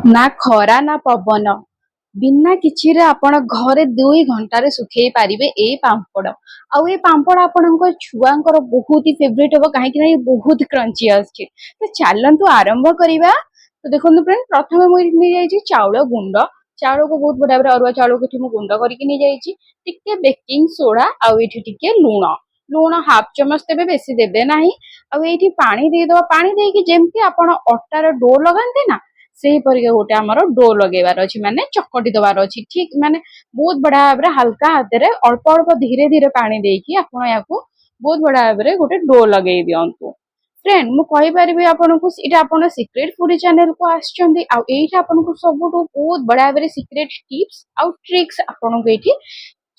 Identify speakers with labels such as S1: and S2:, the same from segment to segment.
S1: ନା ଖରା ନା ପବନ ବିନା କିଛିରେ ଆପଣ ଘରେ 2 ଘଣ୍ଟାରେ ଶୁଖେଇ ପାରିବେ ଏଇ ପାମ୍ପଡ଼। ଆଉ ଏଇ ପାମ୍ପଡ଼ ଆପଣଙ୍କ ଛୁଆଙ୍କର ବହୁତ ହି ଫେଭରେଟ ହବ କାହିଁକି ନା ଇଏ ବହୁତ କ୍ରଞ୍ଚି ଆସୁଛି। ତ ଚାଲନ୍ତୁ ଆରମ୍ଭ କରିବା। ତ ଦେଖନ୍ତୁ ଫ୍ରେଣ୍ଡ, ପ୍ରଥମେ ମୁଁ ଏଠି ନେଇଯାଇଛି ଚାଉଳ ଗୁଣ୍ଡ। ଚାଉଳକୁ ବହୁତ ବଢିଆ ଭାବରେ ଅରୁଆ ଚାଉଳକୁ ଏଠି ମୁଁ ଗୁଣ୍ଡ କରିକି ନେଇଯାଇଛି। ଟିକେ ବେକିଂ ସୋଡା ଆଉ ଏଠି ଟିକେ ଲୁଣ। ଲୁଣ ହାଫ ଚାମଚ ଦେବେ, ବେଶୀ ଦେବେ ନାହିଁ। ଆଉ ଏଇଠି ପାଣି ଦେଇଦବା। ପାଣି ଦେଇକି ଯେମିତି ଆପଣ ଅଟାର ଡୋ ଲଗାନ୍ତି ନା, ସେଇପରିକା ଗୋଟେ ଆମର ଡୋ ଲଗେଇବାର ଅଛି, ମାନେ ଚକଟି ଦବାର ଅଛି। ଠିକ ମାନେ ବହୁତ ବଢିଆ ଭାବରେ ହାଲକା ହାତରେ ଅଳ୍ପ ଅଳ୍ପ ଧୀରେ ଧୀରେ ପାଣି ଦେଇକି ଆପଣ ୟାକୁ ବହୁତ ବଢିଆ ଭାବରେ ଗୋଟେ ଡୋ ଲଗେଇ ଦିଅନ୍ତୁ। ଫ୍ରେଣ୍ଡ, ମୁଁ କହିପାରିବି ଆପଣଙ୍କୁ, ଏଇଟା ଆପଣ ସିକ୍ରେଟ ଫୁଡି ଚ୍ୟାନେଲକୁ ଆସିଛନ୍ତି, ଆଉ ଏଇଠି ଆପଣଙ୍କୁ ସବୁଠୁ ବହୁତ ବଢିଆ ଭାବରେ ସିକ୍ରେଟ ଟିପ୍ସ ଆଉ ଟ୍ରିକ୍ସ ଆପଣଙ୍କୁ ଏଇଠି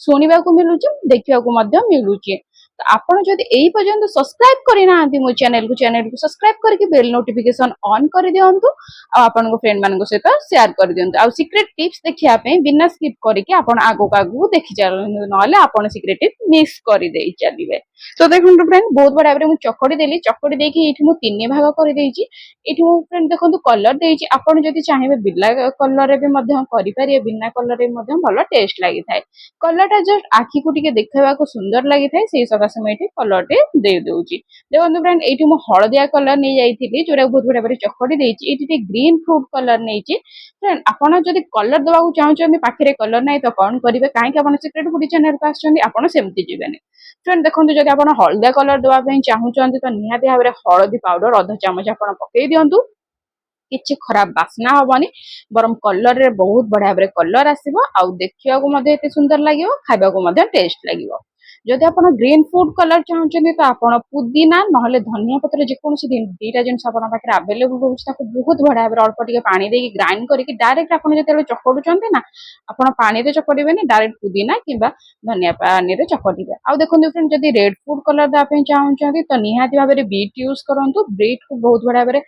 S1: ଶୁଣିବାକୁ ମିଳୁଛି, ଦେଖିବାକୁ ମଧ୍ୟ ମିଳୁଛି। ତ ଆପଣ ଯଦି ଏଇ ପର୍ଯ୍ୟନ୍ତ ସବସ୍କ୍ରାଇବ କରିନାହାନ୍ତି ମୋ ଚ୍ୟାନେଲକୁ ସବସ୍କ୍ରାଇବ କରିକି ବେଲ ନୋଟିଫିକେସନ ଅନ୍ କରିଦିଅନ୍ତୁ। ଆଉ ଆପଣଙ୍କ ଫ୍ରେଣ୍ଡ ମାନଙ୍କ ସହିତ ସେୟାର କରିଦିଅନ୍ତୁ। ଆଉ ସିକ୍ରେଟ ଟିପ୍ସ ଦେଖିବା ପାଇଁ ବିନା ସ୍କିପ୍ କରିକି ଆପଣ ଆଗକୁ ଆଗକୁ ଦେଖି ଚାଲନ୍ତୁ, ନହେଲେ ଆପଣ ସିକ୍ରେଟ ଟିପ୍ସ ମିସ୍ କରିଦେଇ ଚାଲିବେ। ତ ଦେଖନ୍ତୁ ଫ୍ରେଣ୍ଡ, ବହୁତ ବଢିଆ ଭାବରେ ମୁଁ ଚକଟି ଦେଲି। ଚକଟି ଦେଇକି ଏଇଠି ମୁଁ 3 ଭାଗ କରିଦେଇଛି। ଏଇଠି ମୁଁ ଫ୍ରେଣ୍ଡ ଦେଖନ୍ତୁ କଲର ଦେଇଛି। ଆପଣ ଯଦି ଚାହିଁବେ ବିନା କଲରରେ ବି ମଧ୍ୟ କରିପାରିବେ। ବିନା କଲରରେ ବି ମଧ୍ୟ ଭଲ ଟେଷ୍ଟ ଲାଗିଥାଏ। କଲରଟା ଜଷ୍ଟ ଆଖିକୁ ଟିକେ ଦେଖେଇବାକୁ ସୁନ୍ଦର ଲାଗିଥାଏ, ସେଇ ସକାଶେ ମୁଁ ଏଠି କଲରଟେ ଦେଇ ଦଉଛି। ଦେଖନ୍ତୁ ଫ୍ରେଣ୍ଡ, ଏଇଠି ମୁଁ ହଳଦିଆ କଲର ନେଇ ଯାଇଥିଲି, ଯୋଉଟା ବହୁତ ବଢିଆ ଭାବରେ ଚକଟି ଦେଇଛି। ଏଇଠି ଟିକେ ଗ୍ରୀନ ଫ୍ରୁଟ କଲର ନେଇଛି। ଫ୍ରେଣ୍ଡ, ଆପଣ ଯଦି କଲର ଦେବାକୁ ଚାହୁଁଛନ୍ତି, ପାଖରେ କଲର ନାହିଁ ତ କଣ କରିବେ? କାହିଁକି ଆପଣ ସିକ୍ରେଟ ଫୁଡି ଚ୍ୟାନେଲକୁ ଆସିଛନ୍ତି, ଆପଣ ସେମିତି ଯିବେନି। ଫ୍ରେଣ୍ଡ ଦେଖନ୍ତୁ, ଯଦି ଆପଣ ହଳଦିଆ କଲର ଦେବା ପାଇଁ ଚାହୁଁଛନ୍ତି ତ ନିହାତି ଭାବରେ ହଳଦୀ ପାଉଡର ଅଧ ଚାମଚ ଆପଣ ପକେଇ ଦିଅନ୍ତୁ। କିଛି ଖରାପ ବାସ୍ନା ହବନି, ବରଂ କଲରରେ ବହୁତ ବଢିଆ ଭାବରେ କଲର ଆସିବ। ଆଉ ଦେଖିବାକୁ ମଧ୍ୟ ଏତେ ସୁନ୍ଦର ଲାଗିବ, ଖାଇବାକୁ ମଧ୍ୟ ଟେଷ୍ଟ ଲାଗିବ। ଯଦି ଆପଣ ଗ୍ରୀନ ଫୁଡ କଲର ଚାହୁଁଛନ୍ତି ତ ଆପଣ ପୁଦିନା ନହେଲେ ଧନିଆ ପତ୍ର, ଯେକୌଣସି ଦିଟା ଜିନିଷ ଆପଣଙ୍କ ପାଖରେ ଆଭେଲେବୁଲ ରହୁଛି, ତାକୁ ବହୁତ ବଢିଆ ଭାବରେ ଅଳ୍ପ ଟିକେ ପାଣି ଦେଇକି ଗ୍ରାଇଣ୍ଡ କରିକି ଡାଇରେକ୍ଟ ଆପଣ ଯେତେବେଳେ ଚକଡୁଛନ୍ତି ନା, ଆପଣ ପାଣିରେ ଚକଡିବେନି, ଡାଇରେକ୍ଟ ପୁଦିନା କିମ୍ବା ଧନିଆ ପାଣିରେ ଚକଟିବେ। ଆଉ ଦେଖନ୍ତୁ ଫ୍ରେଣ୍ଡ, ଯଦି ରେଡ ଫୁଡ କଲର ଦେବା ପାଇଁ ଚାହୁଁଛନ୍ତି ତ ନିହାତି ଭାବରେ ବିଟ୍ ୟୁଜ କରନ୍ତୁ। ବିଟ୍ କୁ ବହୁତ ବଢିଆ ଭାବରେ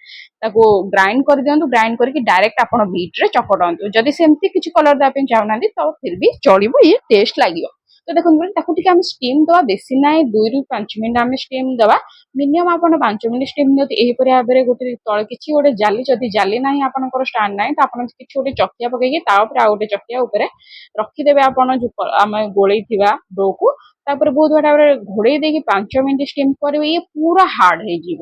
S1: ତାକୁ ଗ୍ରାଇଣ୍ଡ କରିଦିଅନ୍ତୁ। ଗ୍ରାଇଣ୍ଡ କରିକି ଡାଇରେକ୍ଟ ଆପଣ ବିଟ୍ ରେ ଚକଟନ୍ତୁ। ଯଦି ସେମିତି କିଛି କଲର ଦେବା ପାଇଁ ଚାହୁଁନାହାନ୍ତି ତ ଫିର ବି ଚଳିବ, ଇଏ ଟେଷ୍ଟ ଲାଗିବ। ତ ଦେଖନ୍ତୁ ତାକୁ ଟିକେ ଆମେ ଷ୍ଟିମ୍ ଦବା, ବେଶୀ ନାହିଁ, 2 ରୁ 5 ମିନିଟ ଆମେ ଷ୍ଟିମ୍ ଦବା। ମିନିମମ୍ ଆପଣ 5 ମିନିଟ ଷ୍ଟିମ୍ ଦିଅନ୍ତି। ଏହିପରି ଭାବରେ ଗୋଟେ ତଳେ କିଛି ଗୋଟେ ଜାଲି, ଯଦି ଜାଲି ନାହିଁ ଆପଣଙ୍କର ଷ୍ଟାଣ୍ଡ ନାହିଁ ତ ଆପଣ କିଛି ଗୋଟେ ଚକିଆ ପକେଇକି ତା ଉପରେ ଆଉ ଗୋଟେ ଚକିଆ ଉପରେ ରଖିଦେବେ ଆପଣ ଯୋଉ ଆମେ ଗୋଳେଇଥିବା ଡୋକୁ। ତାପରେ ବହୁତ ବଢିଆ ଭାବରେ ଘୋଡେଇ ଦେଇକି 5 ମିନିଟ ଷ୍ଟିମ୍ କରିବେ। ଇଏ ପୁରା ହାର୍ଡ ହେଇଯିବ,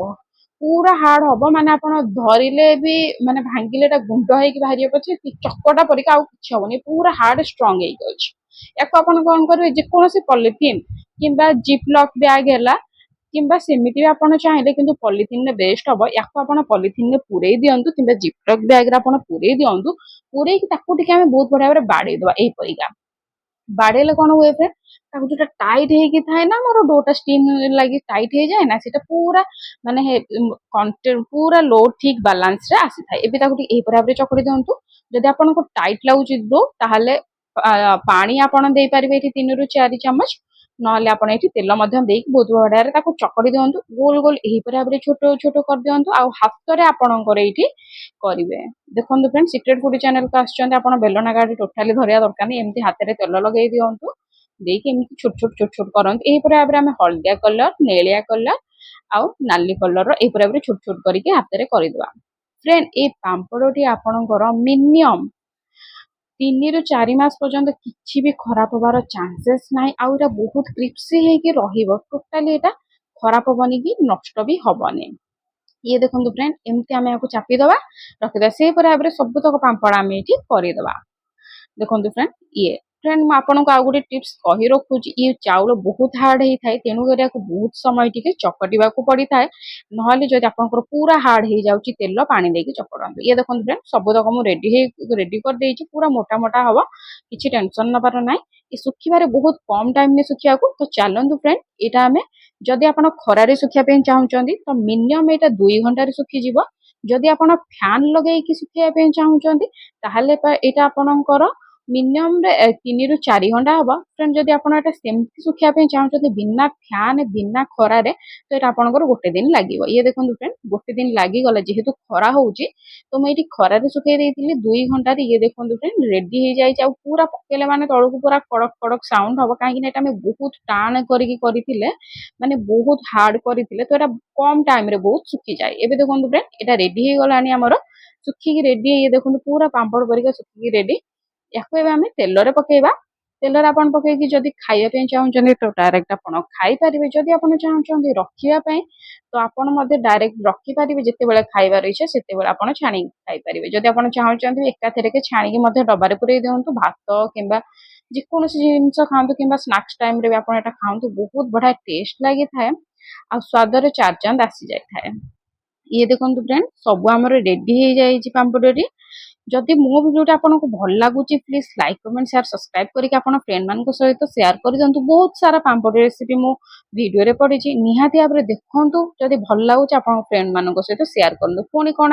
S1: ପୁରା ହାର୍ଡ ହବ, ମାନେ ଆପଣ ଧରିଲେ ବି ମାନେ ଭାଙ୍ଗିଲେ ଏଟା ଗୁଣ୍ଡ ହେଇକି ବାହାରିବ ପଛେ, ଚକଟା ପରିକା ଆଉ କିଛି ହବନି, ପୁରା ହାର୍ଡ ଷ୍ଟ୍ରଙ୍ଗ ହେଇକି ଅଛି। ୟାକୁ ଆପଣ କଣ କରିବେ, ଯେକୌଣସି ପଲିଥିନ୍ କିମ୍ବା ଜିପ୍ ଲକ୍ ବ୍ୟାଗ ହେଲା, କିମ୍ବା ସେମିତି ବି ଆପଣ ଚାହିଁଲେ କିନ୍ତୁ ପଲିଥିନରେ ବେଷ୍ଟ ହବ। ୟାକୁ ଆପଣ ପଲିଥିନରେ ପୁରେଇ ଦିଅନ୍ତୁ କିମ୍ବା ଜିପ୍ ଲକ୍ ବ୍ୟାଗରେ ଆପଣ ପୁରେଇ ଦିଅନ୍ତୁ। ପୁରେଇକି ତାକୁ ଟିକେ ଆମେ ବହୁତ ବଢିଆ ଭାବରେ ବାଡେଇ ଦବା। ଏଇପରିକା ବାଡେଇଲେ କଣ ହୁଏ ଫ୍ରେଣ୍ଡ, ତାକୁ ଯୋଉଟା ଟାଇଟ ହେଇକି ଥାଏ ନା, ଆମର ଡୋଟା ଷ୍ଟିମ୍ ଲାଗି ଟାଇଟ ହେଇଯାଏ ନା, ସେଟା ପୁରା ମାନେ ପୁରା ଲୋ ଠିକ ବାଲାନ୍ସ ରେ ଆସିଥାଏ। ଏବେ ତାକୁ ଟିକେ ଏହିପରି ଭାବରେ ଚକଡି ଦିଅନ୍ତୁ। ଯଦି ଆପଣଙ୍କୁ ଟାଇଟ ଲାଗୁଛି ଡୋ, ତାହେଲେ ପାଣି ଆପଣ ଦେଇପାରିବେ ଏଠି 3 ରୁ 4 ଚାମଚ। ନହେଲେ ଆପଣ ଏଠି ତେଲ ମଧ୍ୟ ଦେଇକି ବହୁତ ବଢିଆରେ ତାକୁ ଚକଡି ଦିଅନ୍ତୁ। ଗୋଲ ଗୋଲ ଏହିପରି ଭାବରେ ଛୋଟ ଛୋଟ କରିଦିଅନ୍ତୁ। ଆଉ ହାତରେ ଆପଣଙ୍କର ଏଇଠି କରିବେ। ଦେଖନ୍ତୁ ଫ୍ରେଣ୍ଡ, ସିକ୍ରେଟ ଫୁଡି ଚ୍ୟାନେଲକୁ ଆସିଛନ୍ତି, ଆପଣ ବେଲଣା ଗାଡି ଟୋଟାଲି ଧରିବା ଦରକାର ନାହିଁ। ଏମିତି ହାତରେ ତେଲ ଲଗେଇ ଦିଅନ୍ତୁ, ଦେଇକି ଏମିତି ଛୋଟ ଛୋଟ ଛୋଟ ଛୋଟ କରନ୍ତୁ। ଏହିପରି ଭାବରେ ଆମେ ହଳଦିଆ କଲର, ନେଳିଆ କଲର ଆଉ ନାଲି କଲର ଏହିପରି ଭାବରେ ଛୋଟ ଛୋଟ କରିକି ହାତରେ କରିଦବା। ଫ୍ରେଣ୍ଡ, ଏଇ ପାମ୍ପଡଟି ଆପଣଙ୍କର ମିନିମମ୍ 3 ରୁ 4 ମାସ ପର୍ଯ୍ୟନ୍ତ କିଛି ବି ଖରାପ ହବାର ଚାନ୍ସେସ୍ ନାହିଁ। ଆଉ ଏଇଟା ବହୁତ କ୍ରିପ୍ସି ହେଇକି ରହିବ, ଟୋଟାଲି ଏଇଟା ଖରାପ ହବନି କି ନଷ୍ଟ ବି ହବନି। ଇଏ ଦେଖନ୍ତୁ ଫ୍ରେଣ୍ଡ, ଏମିତି ଆମେ ୟାକୁ ଚାପିଦବା, ରଖିଦବା। ସେଇପରି ଭାବରେ ସବୁତକ ପାମ୍ପଡ଼ ଆମେ ଏଠି କରିଦବା। ଦେଖନ୍ତୁ ଫ୍ରେଣ୍ଡ, ଇଏ ଫ୍ରେଣ୍ଡ ମୁଁ ଆପଣଙ୍କୁ ଆଉ ଗୋଟେ ଟିପ୍ସ କହି ରଖୁଛି। ଇଏ ଚାଉଳ ବହୁତ ହାର୍ଡ ହେଇଥାଏ, ତେଣୁକରି ୟାକୁ ବହୁତ ସମୟ ଟିକେ ଚକଟିବାକୁ ପଡିଥାଏ। ନହେଲେ ଯଦି ଆପଣଙ୍କର ପୁରା ହାର୍ଡ ହେଇଯାଉଛି, ତେଲ ପାଣି ଦେଇକି ଚକଟନ୍ତୁ। ଇଏ ଦେଖନ୍ତୁ ଫ୍ରେଣ୍ଡ, ସବୁତକ ମୁଁ ରେଡି କରିଦେଇଛି। ପୁରା ମୋଟା ମୋଟା ହବ, କିଛି ଟେନସନ ନବାର ନାହିଁ। ଏ ଶୁଖିବାରେ ବହୁତ କମ ଟାଇମ ରେ ଶୁଖିବାକୁ। ତ ଚାଲନ୍ତୁ ଫ୍ରେଣ୍ଡ, ଏଇଟା ଆମେ ଯଦି ଆପଣ ଖରାରେ ଶୁଖିବା ପାଇଁ ଚାହୁଁଛନ୍ତି ତ ମିନିମମ୍ ଏଇଟା 2 ଘଣ୍ଟାରେ ଶୁଖିଯିବ। ଯଦି ଆପଣ ଫ୍ୟାନ ଲଗେଇକି ଶୁଖେଇବା ପାଇଁ ଚାହୁଁଛନ୍ତି ତାହେଲେ ଏଇଟା ଆପଣଙ୍କର ମିନିମମ୍ ରେ 3 ରୁ 4 ଘଣ୍ଟା ହବ। ଫ୍ରେଣ୍ଡ, ଯଦି ଆପଣ ଏଟା ସେମିତି ଶୁଖିବା ପାଇଁ ଚାହୁଁଛନ୍ତି ବିନା ଫ୍ୟାନ ବିନା ଖରାରେ, ତ ଏଇଟା ଆପଣଙ୍କର ଗୋଟେ ଦିନ ଲାଗିବ। ଇଏ ଦେଖନ୍ତୁ ଫ୍ରେଣ୍ଡ, ଗୋଟେ ଦିନ ଲାଗିଗଲା। ଯେହେତୁ ଖରା ହଉଛି ତ ମୁଁ ଏଇଠି ଖରାରେ ଶୁଖେଇ ଦେଇଥିଲି 2 ଘଣ୍ଟାରେ। ଇଏ ଦେଖନ୍ତୁ ଫ୍ରେଣ୍ଡ, ରେଡି ହେଇଯାଇଛି। ଆଉ ପୁରା ପକେଇଲେ ମାନେ ତଳକୁ ପୁରା କଡକ କଡକ ସାଉଣ୍ଡ ହବ, କାହିଁକି ନା ଏଟା ଆମେ ବହୁତ ଟାଣ କରିକି କରିଥିଲେ, ମାନେ ବହୁତ ହାର୍ଡ କରିଥିଲେ, ତ ଏଟା କମ ଟାଇମ ରେ ବହୁତ ଶୁଖିଯାଏ। ଏବେ ଦେଖନ୍ତୁ ଫ୍ରେଣ୍ଡ, ଏଟା ରେଡି ହେଇଗଲାଣି ଆମର ଶୁଖିକି ରେଡି ଇଏ ଦେଖନ୍ତୁ ପୁରା ପାମ୍ପଡ଼ ପରିକା ଶୁଖିକି ରେଡି। ୟାକୁ ଏବେ ଆମେ ତେଲରେ ପକେଇବା। ତେଲରେ ଆପଣ ପକେଇକି ଯଦି ଖାଇବା ପାଇଁ ଚାହୁଁଛନ୍ତି ତ ଡାଇରେକ୍ଟ ଆପଣ ଖାଇପାରିବେ। ଯଦି ଆପଣ ଚାହୁଁଛନ୍ତି ରଖିବା ପାଇଁ ତ ଆପଣ ମଧ୍ୟ ଡାଇରେକ୍ଟ ରଖିପାରିବେ। ଯେତେବେଳେ ଖାଇବାର ଇଚ୍ଛା ସେତେବେଳେ ଆପଣ ଛାଣିକି ଖାଇପାରିବେ। ଯଦି ଆପଣ ଚାହୁଁଛନ୍ତି ଏକାଥରକେ ଛାଣିକି ମଧ୍ୟ ଡବାରେ ପୁରେଇ ଦିଅନ୍ତୁ। ଭାତ କିମ୍ବା ଯେକୌଣସି ଜିନିଷ ଖାଆନ୍ତୁ କିମ୍ବା ସ୍ନାକ୍ସ ଟାଇମରେ ବି ଆପଣ ଏଟା ଖାଆନ୍ତୁ। ବହୁତ ବଢିଆ ଟେଷ୍ଟ ଲାଗିଥାଏ ଆଉ ସ୍ୱାଦରେ ଚାରି ଚାନ୍ଦ ଆସିଯାଇଥାଏ। ଇଏ ଦେଖନ୍ତୁ ଫ୍ରେଣ୍ଡ ସବୁ ଆମର ରେଡି ହେଇଯାଇଛି ପାମ୍ପଡ଼ଟି। ଯଦି ମୋ ଭିଡ଼ିଓଟା ଆପଣଙ୍କୁ ଭଲ ଲାଗୁଛି please like comment share subscribe କରିକି ଆପଣ ଫ୍ରେଣ୍ଡ ମାନଙ୍କ ସହିତ ସେୟାର କରିଦିଅନ୍ତୁ। ବହୁତ ସାରା ପାମ୍ପଡ଼ ରେସିପି ମୁଁ ଭିଡ଼ିଓରେ ପଡ଼ିଛି, ନିହାତି ଭାବରେ ଦେଖନ୍ତୁ। ଯଦି ଭଲ ଲାଗୁଛି ଆପଣଙ୍କ ଫ୍ରେଣ୍ଡ ମାନଙ୍କ ସହିତ ସେୟାର କରନ୍ତୁ। ପୁଣି କଣ